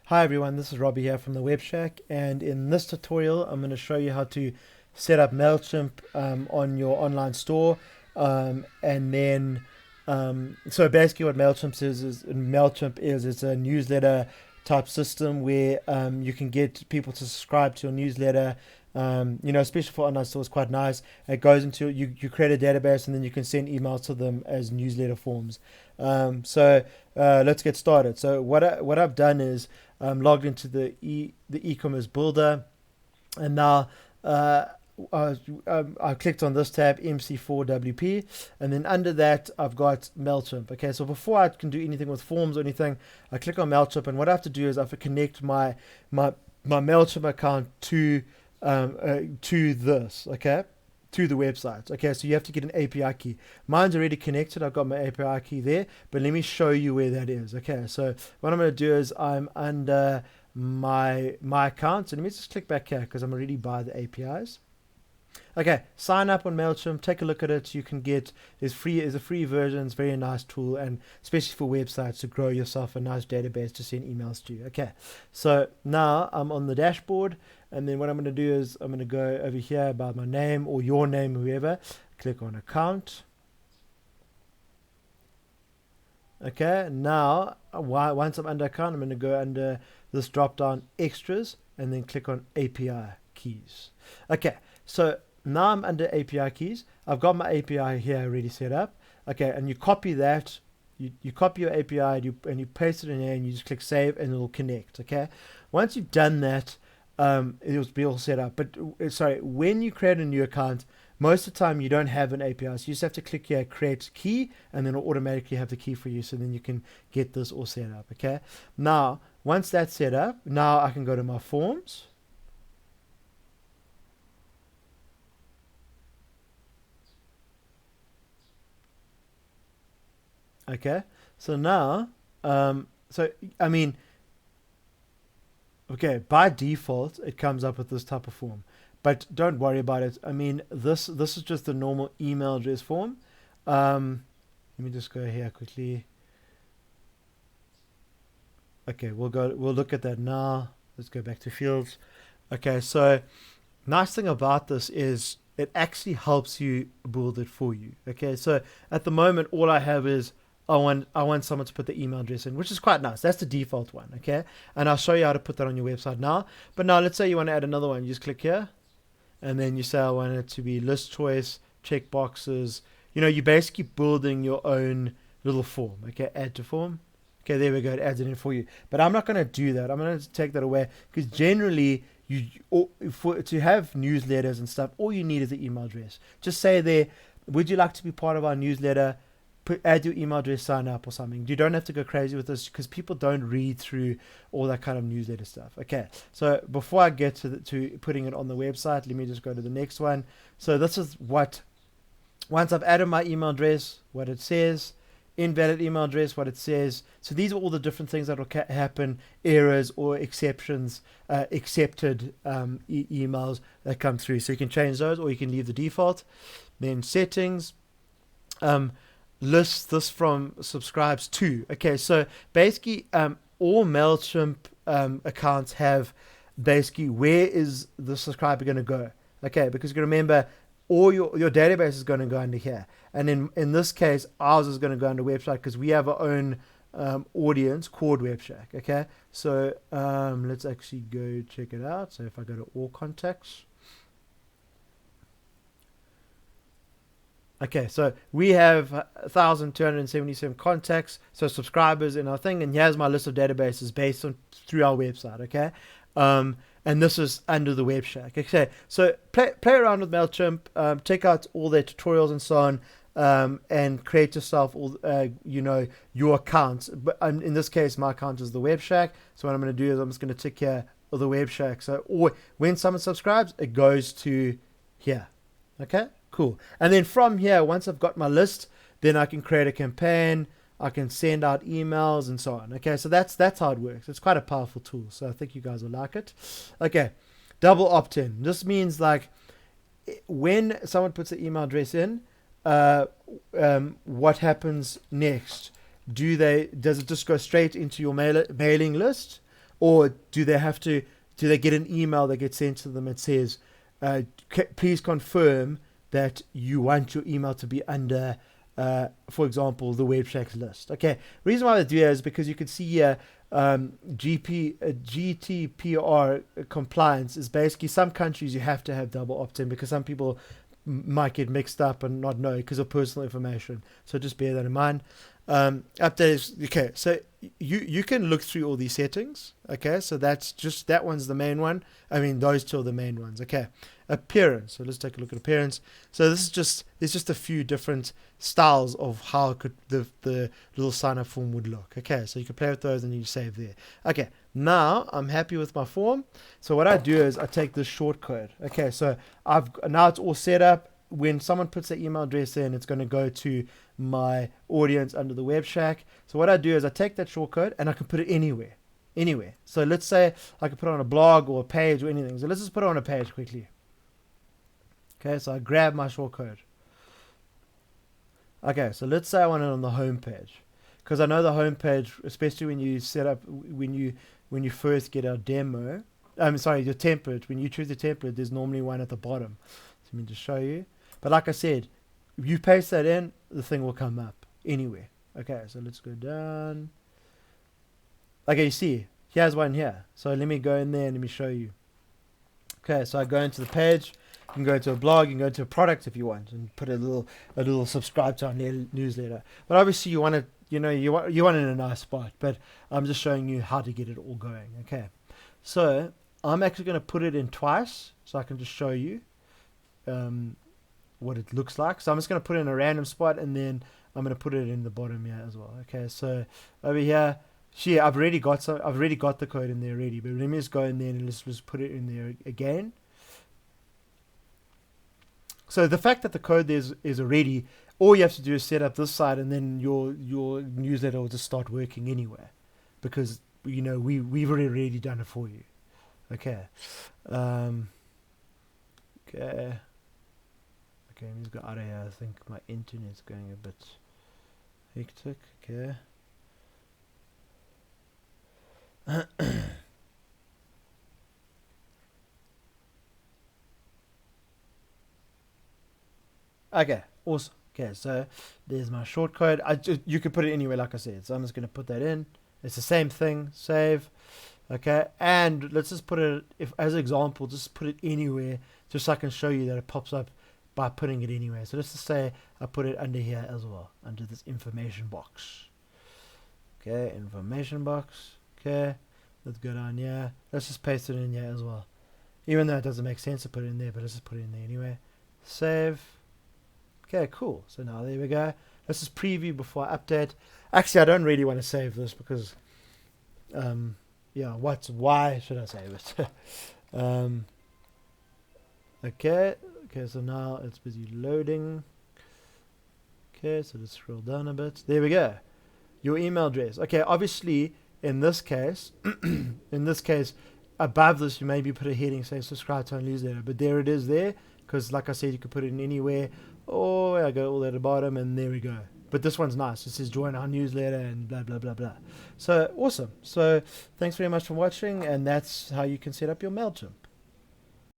Hi everyone, this is Robbie here from the Web Shack, and in this tutorial I'm going to show you how to set up Mailchimp on your online store, and then so basically what Mailchimp is it's a newsletter type system where you can get people to subscribe to your newsletter. Especially for online stores, quite nice. It goes into you create a database and then you can send emails to them as newsletter forms. Let's get started. So what I've done is logged into the e-commerce builder, and now I clicked on this tab MC4WP, and then under that I've got Mailchimp. Okay, so before I can do anything with forms or anything, I click on Mailchimp, and what I have to do is I have to connect my Mailchimp account to this, okay, to the website. Okay, so you have to get an API key. Mine's already connected. I've got my API key there, but let me show you where that is. Okay, so what I'm going to do is I'm under my account. So let me just click back here because I'm already by the APIs. Okay, sign up on Mailchimp. Take a look at it. You can get there's a free version. It's a very nice tool, and especially for websites to grow yourself a nice database to send emails to. Okay, so now I'm on the dashboard, and then what I'm going to do is I'm going to go over here about my name or your name, whoever. Click on account. Okay, now once I'm under account, I'm going to go under this drop down extras and then click on API keys. Okay, so now I'm under API keys. I've got my API here already set up. Okay, and you copy that. You copy your API and you paste it in here, and you just click save, and it'll connect. Okay, once you've done that, it'll be all set up. But sorry, when you create a new account, most of the time you don't have an API, so you just have to click here, create key, and then it'll automatically have the key for you, so then you can get this all set up. Okay, now once that's set up, now I can go to my forms. Okay, so now, okay, by default it comes up with this type of form, but don't worry about it. I mean, this is just the normal email address form. Let me just go here quickly. Okay, we'll look at that now. Let's go back to fields. Okay, so nice thing about this is it actually helps you build it for you. Okay, so at the moment all I have is I want someone to put the email address in, which is quite nice. That's the default one, okay? And I'll show you how to put that on your website now. But now let's say you want to add another one. You just click here, and then you say I want it to be list choice, check boxes. You're basically building your own little form, okay? Add to form. Okay, there we go. It adds it in for you. But I'm not going to do that. I'm going to take that away because generally to have newsletters and stuff, all you need is the email address. Just say there, would you like to be part of our newsletter? Add your email address, sign up or something. You don't have to go crazy with this because people don't read through all that kind of newsletter stuff. Okay, so before I get to putting it on the website, let me just go to the next one. So this is once I've added my email address, what it says, invalid email address, what it says. So these are all the different things that will happen, errors or exceptions, accepted emails that come through. So you can change those or you can leave the default. Then settings. List this from subscribes to. Okay, so basically all Mailchimp accounts have basically where is the subscriber going to go. Okay, because you can remember all your database is going to go under here, and in this case ours is going to go under website because we have our own audience called WebShack. Okay, so let's actually go check it out. So if I go to all contacts, okay, so we have 1,277 contacts, so subscribers in our thing, and here's my list of databases based on through our website. Okay, and this is under the Web Shack. Okay, so play around with Mailchimp, check out all their tutorials and so on, and create yourself all your accounts. But in this case, my account is the Web Shack. So what I'm going to do is I'm just going to tick here the Web Shack. So when someone subscribes, it goes to here. Okay. Cool. And then from here, once I've got my list, then I can create a campaign. I can send out emails and so on. Okay, so that's how it works. It's quite a powerful tool. So I think you guys will like it. Okay, double opt-in. This means like when someone puts an email address in, what happens next? Does it just go straight into your mailing list, Or do they get an email that gets sent to them that says, please confirm that you want your email to be under, for example, the WebShack's list. Okay, reason why I do that is because you can see here, GDPR compliance is basically some countries you have to have double opt-in because some people might get mixed up and not know because of personal information. So just bear that in mind. Updates. Okay, so you can look through all these settings. Okay, so that one's the main one. I mean, those two are the main ones. Okay, appearance. So let's take a look at appearance. So there's just a few different styles of how the little sign up form would look. Okay, so you can play with those and you save there. Okay, now I'm happy with my form. So what I do is I take this shortcode. Okay, so now it's all set up. When someone puts their email address in, it's going to go to my audience under the web shack. So what I do is I take that shortcode and I can put it anywhere. So let's say I could put it on a blog or a page or anything. So let's just put it on a page quickly. Okay, so I grab my shortcode. Okay, so let's say I want it on the home page, because I know the home page, especially when you set up, when you first get our demo, your template, when you choose the template, there's normally one at the bottom. So let me just show you. But like I said, if you paste that in, the thing will come up anywhere. Okay, so let's go down. Okay, you see, here's one here. So let me go in there and let me show you. Okay, so I go into the page. You can go into a blog, you can go into a product if you want, and put a little subscribe to our newsletter. But obviously you want it, you want it in a nice spot. But I'm just showing you how to get it all going. Okay, so I'm actually going to put it in twice, so I can just show you what it looks like. So I'm just going to put it in a random spot, and then I'm going to put it in the bottom here as well. Okay, so over here, I've already got the code in there already. But let me just go in there and let's just put it in there again. So the fact that the code is already, all you have to do is set up this side, and then your newsletter will just start working anyway, because we've already done it for you. Okay. Okay. Okay, let me just go out of here. I think my internet's going a bit hectic. Okay. Okay, awesome. Okay, so there's my shortcode. You can put it anywhere, like I said. So I'm just going to put that in. It's the same thing. Save. Okay, and let's just put it, as an example, just put it anywhere, just so I can show you that it pops up by putting it anywhere. So let's just say I put it under here as well, under this information box. Okay, information box. Okay, let's go down here. Let's just paste it in here as well. Even though it doesn't make sense to put it in there, but let's just put it in there anyway. Save. Okay, cool. So now there we go. Let's just preview before I update. Actually, I don't really want to save this because, why should I save it? Okay, so now it's busy loading. Okay, so let's scroll down a bit. There we go. Your email address. Okay, obviously, in this case, above this, you maybe put a heading saying subscribe to our newsletter. But there it is there, because like I said, you could put it in anywhere. Or I go all the way to the bottom, and there we go. But this one's nice. It says join our newsletter and blah, blah, blah, blah. So awesome. So thanks very much for watching, and that's how you can set up your Mailchimp.